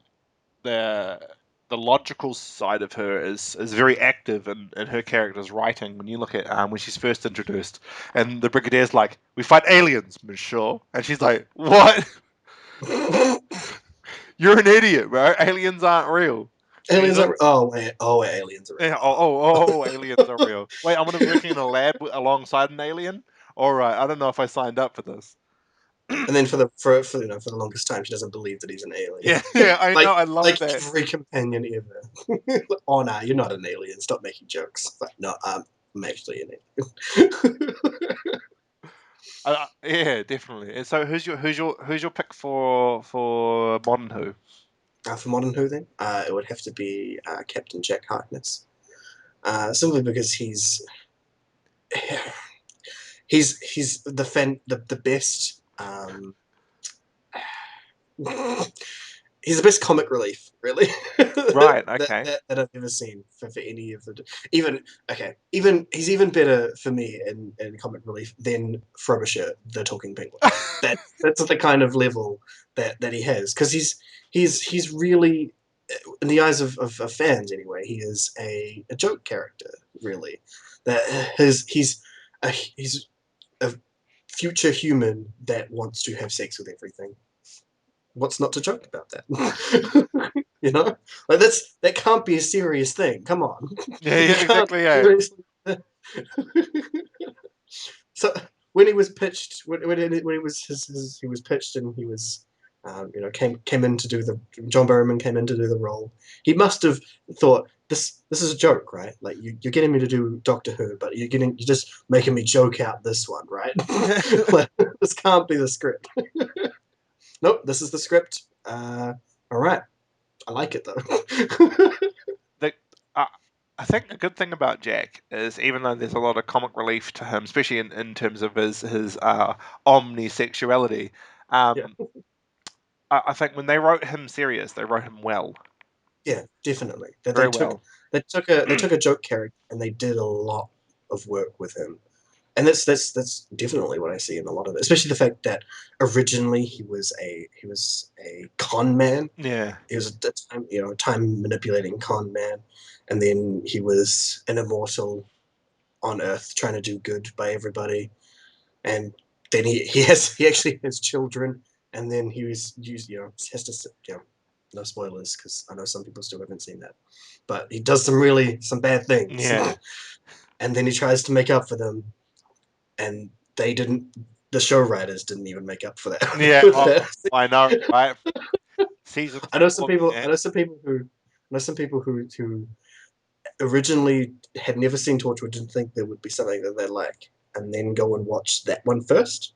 the the logical side of her is very active in her character's writing. When you look at when she's first introduced, and the Brigadier's like, "We fight aliens, Monsieur," and she's like, "What? You're an idiot, bro. Aliens aren't real." You Aliens know? are oh wait, aliens are real. Yeah, oh, aliens are real. Wait, I'm gonna be working in a lab alongside an alien. All right, I don't know if I signed up for this. And then for the longest time, she doesn't believe that he's an alien. Yeah, yeah, I know. like I love like that. every companion ever. Oh no, you're not an alien. Stop making jokes. But no, I'm actually an alien. Yeah, definitely. And so, who's your pick for modern Who? For modern Who, then it would have to be Captain Jack Harkness. Simply because he's the best. He's the best comic relief, really, Right. that, Okay. that, that I've ever seen for any of the. Even okay, even he's even better for me in comic relief than Frobisher, the talking penguin. That's the kind of level that he has, because he's really, in the eyes of fans anyway, he is a joke character, really. That he's a future human that wants to have sex with everything. What's not to joke about that? you know, like that can't be a serious thing. Come on, Yeah. you Yeah. can't Exactly. Yeah. seriously. So when he was pitched, when he was he was pitched and he was, came in to do the John Barrowman came in to do the role. He must have thought this is a joke, right? Like you're getting me to do Doctor Who, but you're just making me joke out this one, right? Like, this can't be the script. Nope, this is the script. All right, I like it though. the, uh, I think a good thing about Jack is even though there's a lot of comic relief to him, especially in terms of his omnisexuality, Yeah. um, I think when they wrote him serious, they wrote him well, Yeah, definitely. That very well. they took a joke character and they did a lot of work with him. And that's definitely what I see in a lot of it, especially the fact that originally he was a con man. Yeah, He was a time time manipulating con man, and then he was an immortal on Earth trying to do good by everybody, and then he actually has children, and then he was used has to no spoilers because I know some people still haven't seen that, but he does some bad things, yeah, and then he tries to make up for them, and they didn't. The show writers didn't even make up for yeah. Oh, that. I know, right? Season I know some 4, people. I man. know some people who. I know some people who originally had never seen Torchwood, didn't think there would be something that they like, and then go and watch that one first.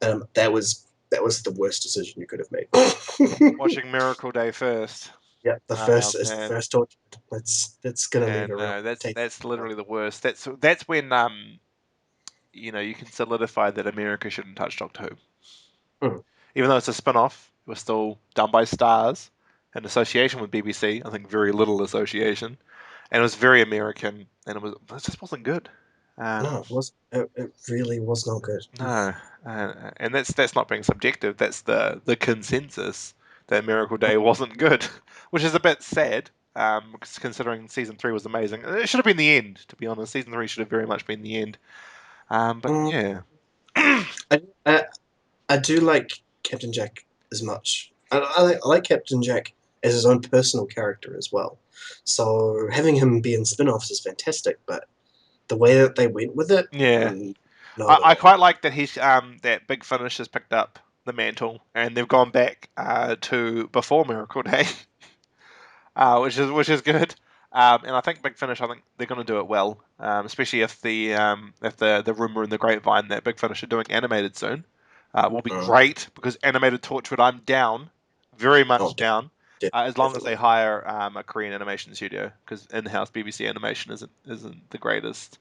That was the worst decision you could have made. Watching Miracle Day first. Yeah, the Oh first is the man, first Torchwood. That's gonna yeah, leave a real no, taste. that's literally the worst. That's when you can solidify that America shouldn't touch Doctor Who. Mm. Even though it's a spin-off, it was still done by Stars in association with BBC. I think very little association, and it was very American, and it just wasn't good. No, Um, it really was not good. no, and that's not being subjective. That's the consensus that Miracle Day wasn't good, which is a bit sad. Considering season 3 was amazing, it should have been the end. To be honest, season 3 should have very much been the end. But Mm. yeah, I, I I do like Captain Jack as much. I like Captain Jack as his own personal character as well. So having him be in spin-offs is fantastic, but the way that they went with it, yeah. I no. quite like that that Big Finish has picked up the mantle and they've gone back to before Miracle Day, which is good. And I think Big Finish, I think they're going to do it well, especially if the rumor in the grapevine that Big Finish are doing animated soon will be Uh, great because animated Torchwood I'm down, very oh, much down. As long as they definitely. hire a Korean animation studio, because in-house BBC animation isn't the greatest.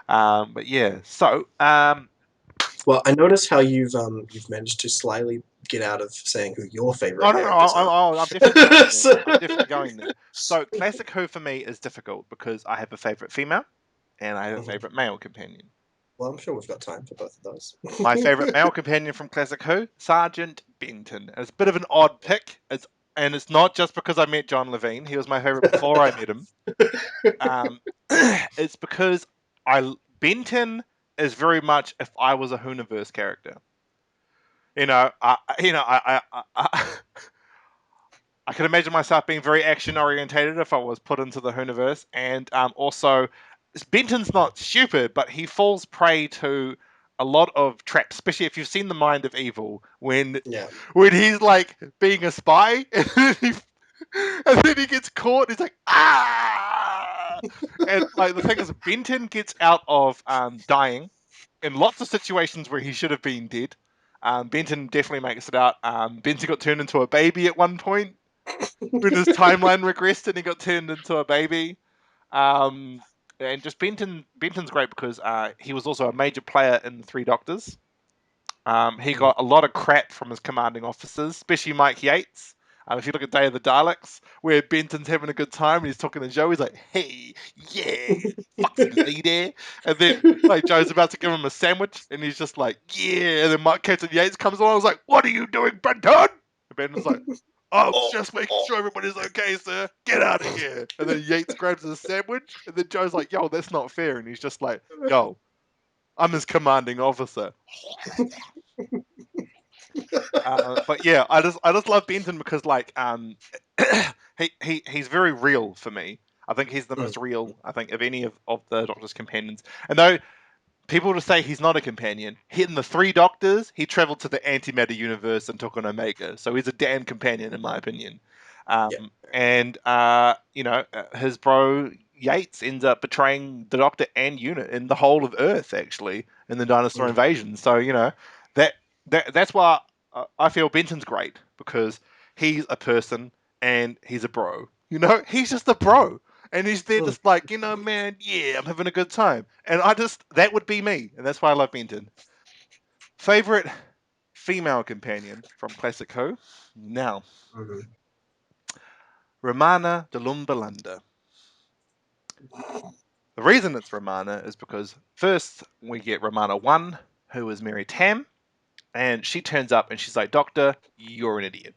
But yeah, so Well, I notice how you've managed to slyly get out of saying who your oh favorite no, no, characters are. I'm definitely going there. So, I'm definitely going there. So classic Who for me is difficult because I have a favorite female and I have a Mhm. favorite male companion. Well, I'm sure we've got time for both of those. My favorite male companion from Classic Who, Sergeant Benton. It's a bit of an odd pick. It's not just because I met John Levine. He was my favorite before I met him. Um, it's because I Benton is very much if I was a Hooniverse character. I could imagine myself being very action orientated if I was put into the Hooniverse, and also Benton's not stupid, but he falls prey to a lot of traps, especially if you've seen The Mind of Evil, Yeah. when he's like being a spy, and then he gets caught. He's like ah, and like the thing is, Benton gets out of dying in lots of situations where he should have been dead. Benton definitely makes it out. Benton got turned into a baby at one point when his timeline regressed and he got turned into a baby. Um, and just Benton's great because he was also a major player in the Three Doctors. He Mm. got a lot of crap from his commanding officers, especially Mike Yates. If you look at Day of the Daleks, where Benton's having a good time and he's talking to Joe, he's like, "Hey, yeah, foxy lady," and then like Joe's about to give him a sandwich, and he's just like, "Yeah," and then Captain Yates comes along, and was like, "What are you doing, Benton?" And Benton's like, "I was Oh, just making oh. sure everybody's okay, sir. Get out of here." And then Yates grabs his sandwich, and then Joe's like, "Yo, that's not fair," and he's just like, "Yo, I'm his commanding officer." But yeah, I just love Benton because like he's very real for me. I think he's the Mm. most real, I think, of any of the Doctor's companions. And though people just say he's not a companion, in the Three Doctors, he traveled to the antimatter universe and took on Omega. So he's a damn companion in my opinion. Yeah. And his bro Yates ends up betraying the Doctor and Unit in the whole of Earth actually in the dinosaur Mm. invasion. So that that's why I feel Benton's great because he's a person and he's a bro. He's just a bro. And he's there Mm. just like, man, yeah, I'm having a good time. And that would be me. And that's why I love Benton. Favorite female companion from Classic Who. Now, Mhm. Romana de Lumberlander. The reason it's Romana is because first we get Romana 1, who is Mary Tam, and she turns up and she's like, Doctor, you're an idiot.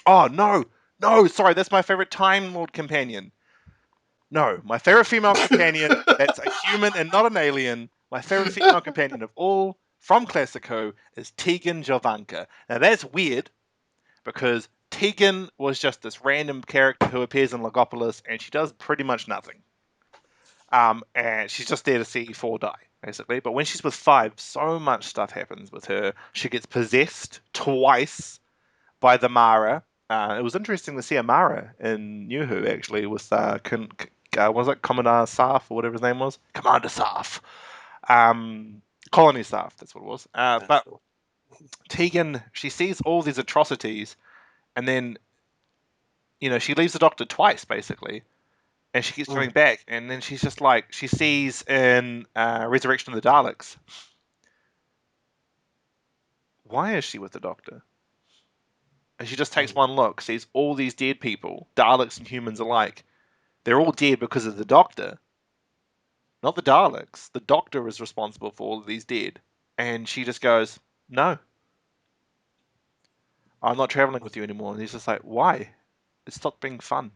Oh, no, no, sorry, that's my favorite Time Lord companion. No, my favorite female companion that's a human and not an alien, my favorite female companion of all from Classic Who is Tegan Jovanka. Now that's weird because Tegan was just this random character who appears in Logopolis and she does pretty much nothing. And she's just there to see four die, basically. But when she's with five, so much stuff happens with her. She gets possessed twice by the Mara. It was interesting to see a Mara in New Who, actually, with was it Commodore Sarf or whatever his name was? Commander Sarf. Um, Colony Sarf, that's what it was. But Sure. Tegan, she sees all these atrocities, and then, she leaves the Doctor twice, basically. And she keeps coming Mm. back, and then she's just like, she sees in Resurrection of the Daleks. Why is she with the Doctor? And she just takes Mm. one look, sees all these dead people, Daleks and humans alike. They're all dead because of the Doctor, not the Daleks. The Doctor is responsible for all of these dead. And she just goes, no, I'm not traveling with you anymore. And he's just like, why? It stopped being fun.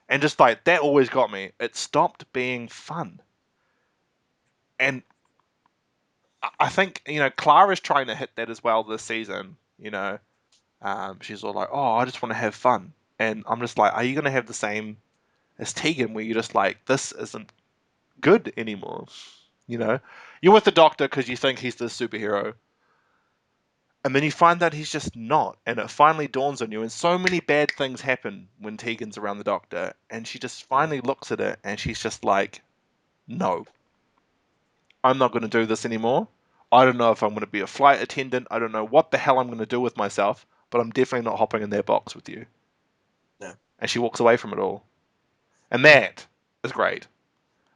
And just like, that always got me. It stopped being fun. And I think, Clara's trying to hit that as well this season. She's all like, oh, I just want to have fun. And I'm just like, are you going to have the same as Tegan where you're just like, this isn't good anymore? You know, you're with the Doctor because you think he's the superhero, and then you find that he's just not, and it finally dawns on you. And so many bad things happen when Tegan's around the Doctor, and she just Mm. finally looks at it and she's just like, no, I'm not going to do this anymore. I don't know if I'm going to be a flight attendant. I don't know what the hell I'm going to do with myself, but I'm definitely not hopping in their box with you. No. And she walks away from it all, and that is great.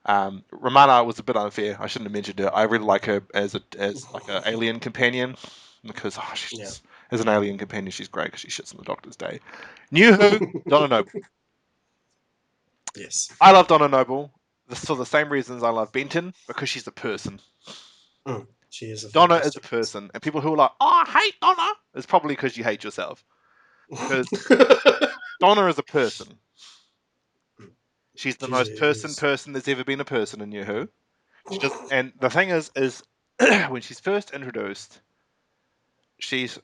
Romana was a bit unfair. I shouldn't have mentioned her. I really like her as like an alien companion because she's Yeah. just, as an alien companion she's great because she shits on the Doctor's day. New Who, Donna Noble. Yes. I love Donna Noble for the same reasons I love Benton because she's a person. Mm. She is a Donna is a fantastic person. person, and people who are like, "Oh, I hate Donna," it's probably because you hate yourself. Because Donna is a person. She's the She's most person is. person there's ever been a person in New Who. She just, and the thing is when she's first introduced, she's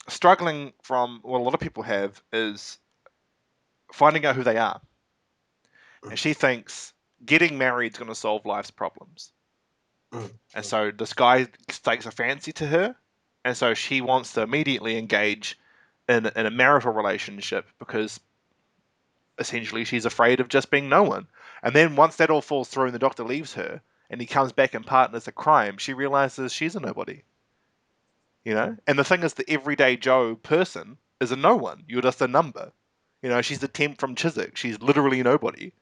struggling from what a lot of people have is finding out who they are. And Mm. she thinks getting married is going to solve life's problems. Mm. And Mm. so this guy takes a fancy to her. And so she wants to immediately engage in a marital relationship because essentially she's afraid of just being no one. And then once that all falls through and the Doctor leaves her and he comes back and partners a crime, she realizes she's a nobody. And the thing is, the everyday Joe person is a no one. You're just a number. She's the temp from Chiswick. She's literally nobody,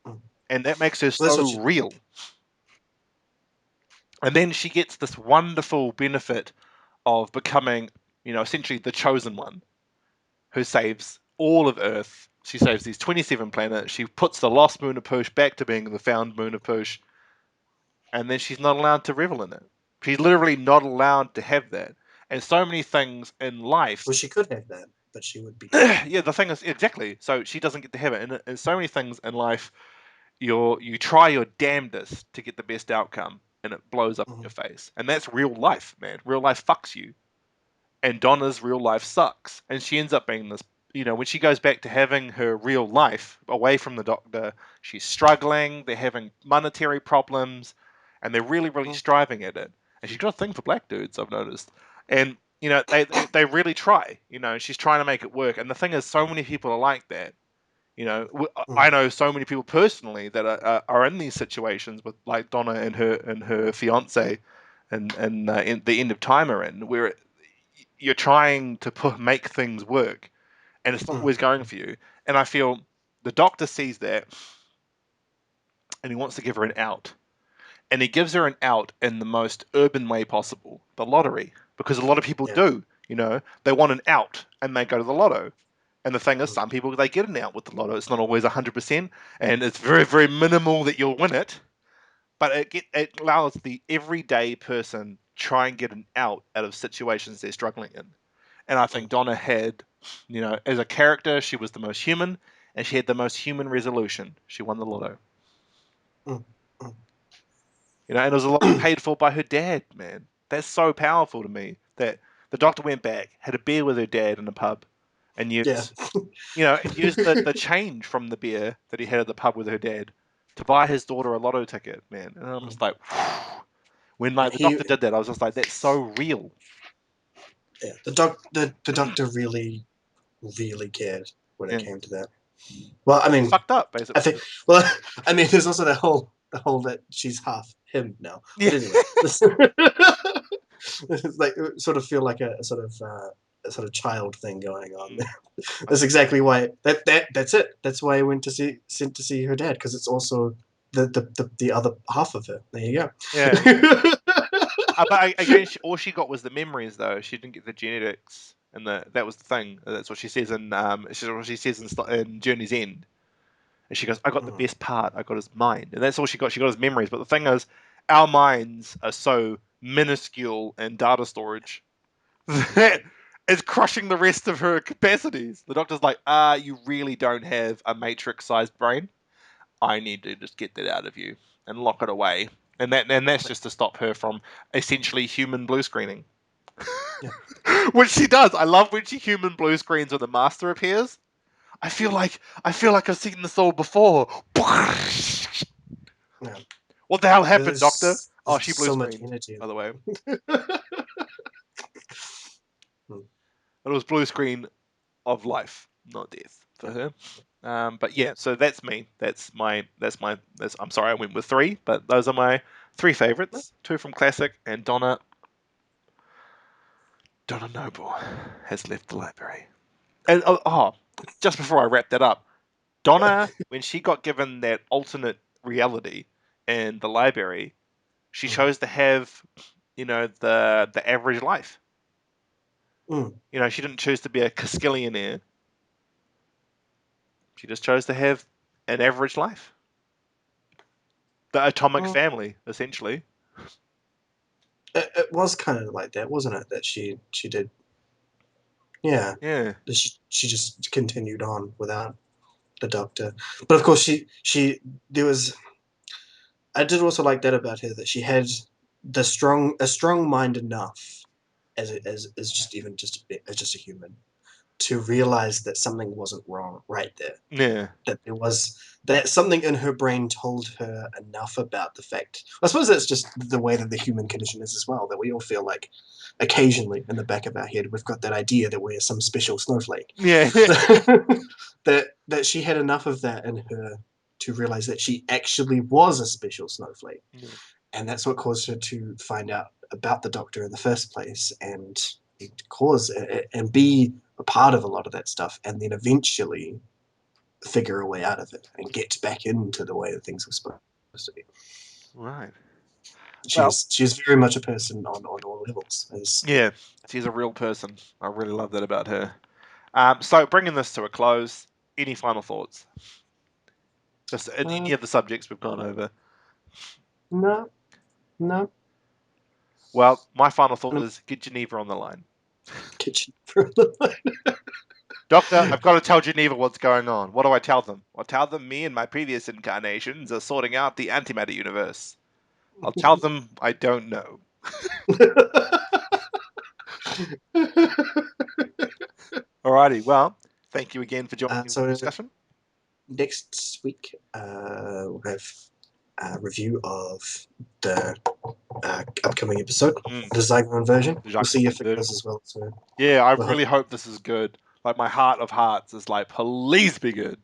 Mm. and that makes her Well, that's so what she. real. And then she gets this wonderful benefit of becoming, essentially the chosen one who saves all of Earth. She saves these 27 planets. She puts the lost moon of Push back to being the found moon of Push, and then she's not allowed to revel in it. She's literally not allowed to have that. And so many things in life. Well, she could have that, but she would be killed. Yeah, the thing is exactly. So she doesn't get to have it, and in so many things in life, you try your damnedest to get the best outcome, and it blows up in Mm. your face. And that's real life, man. Real life fucks you. And Donna's real life sucks, and she ends up being this. When she goes back to having her real life away from the Doctor, she's struggling. They're having monetary problems, and they're really, really Mm. striving at it. And she's got a thing for black dudes, I've noticed. And they really try. She's trying to make it work. And the thing is, so many people are like that. Mm. I know so many people personally that are in these situations with like Donna and her fiance, and in the end of time are in where you're trying to make things work, and it's not Mm. always going for you. And I feel the Doctor sees that, and he wants to give her an out. and he gives her an out in the most urban way possible, the lottery, because a lot of people Yeah. do. They want an out and they go to the lotto. And the thing is, Mm. some people they get an out with the lotto. It's not always 100%, and it's very very minimal that you'll win it. But it allows the everyday person try and get an out of situations they're struggling in. And I think Mm. Donna had, as a character, she was the most human, and she had the most human resolution. She won the lotto. Mm. Mm. And it was a lotto paid for by her dad, man. That's so powerful to me. That the doctor went back, had a beer with her dad in a pub, and Yeah. used the change from the beer that he had at the pub with her dad to buy his daughter a lotto ticket, man. And I'm just Mm. like, when And like the doctor did that, I was just like, that's so real. yeah, the doctor really, really cared when it Yeah, came to that. Well, I she's mean, fucked up, I basically. think. Well, I mean, there's also the whole that she's half him now. Yeah, But anyway, this, it's like it sort of feel like a sort of child thing going on mm, there. That's exactly why that's it. That's why I went to see sent to see her dad because it's also the other half of her. There you yeah. go. But again, all she got was the memories, though. She didn't get the genetics, and that was the thing. That's what she says what she says in Journey's End. And she goes, "I got the Mm. best part. I got his mind," and that's all she got. She got his memories. But the thing is, our minds are so minuscule in data storage that it's crushing the rest of her capacities. The doctor's like, you really don't have a matrix-sized brain. I need to just get that out of you and lock it away." And that's just to stop her from essentially human blue screening. Yeah. Which she does. I love when she human blue screens when the master appears. I feel like I've seen this all before. Yeah. What the hell happened, Doctor? There's Oh, she blue just so much screened, energy by in the way. it. Mm. It was blue screen of life, not death for Yeah. her. But yeah, so that's me. I'm sorry, I went with three, but those are my three favorites. Two from classic, and Donna Noble has left the library. And just before I wrap that up, Donna, when she got given that alternate reality in the library, she Mm. chose to have, the average life. Mm. She didn't choose to be a Caskillionaire. She just chose to have an average life. The atomic Mm. family, essentially. It was kind of like that, wasn't it? That she did, yeah. Yeah. She just continued on without the doctor. But of course, she there was. I did also like that about her that she had a strong mind enough as just even just as just a human to realize that something wasn't wrong right there. Yeah. That there was that something in her brain told her enough about the fact. I suppose that's just the way that the human condition is as well. That we all feel like occasionally in the back of our head we've got that idea that we're some special snowflake. Yeah. that she had enough of that in her to realize that she actually was a special snowflake, Yeah. and that's what caused her to find out about the doctor in the first place and cause and be a part of a lot of that stuff, and then eventually figure a way out of it and get back into the way that things were supposed to be. Right. She Well, is she is very much a person on all levels. As yeah, she's a real person. I really love that about her. So bringing this to a close, any final thoughts? Just in uh, any of the subjects we've gone over. no, no, Well, my final thought no is get Geneva on the line. kitchen for a little. Doctor, I've got to tell Geneva what's going on. What do I tell them? I'll tell them me and my previous incarnations are sorting out the antimatter universe. I'll tell them I don't know. Alrighty, well, thank you again for joining me for the So discussion. next week we'll have a review of the upcoming episode, Mm, the Zygon version. We'll Jacques see if it version. goes as well. So Yeah, I we'll really hope this is good. Like my heart of hearts is like, please be good.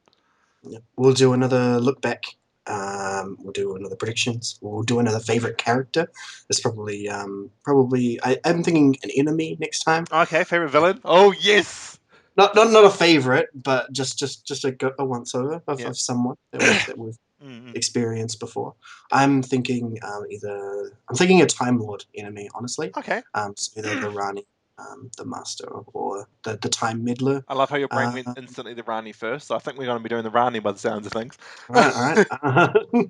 yeah, we'll do another look back. We'll do another predictions. We'll do another favorite character. It's probably I'm thinking an enemy next time. Okay, favorite villain? Oh yes. not a favorite, but just a once over Yeah. of someone that we've Mm-mm. experienced before. I'm thinking I'm thinking a Time Lord enemy, honestly. Okay. So either the Rani, the Master, or the Time Middler. I love how your brain went Uh, instantly to Rani first. So I think we're going to be doing the Rani by the sounds of things. all right, all right.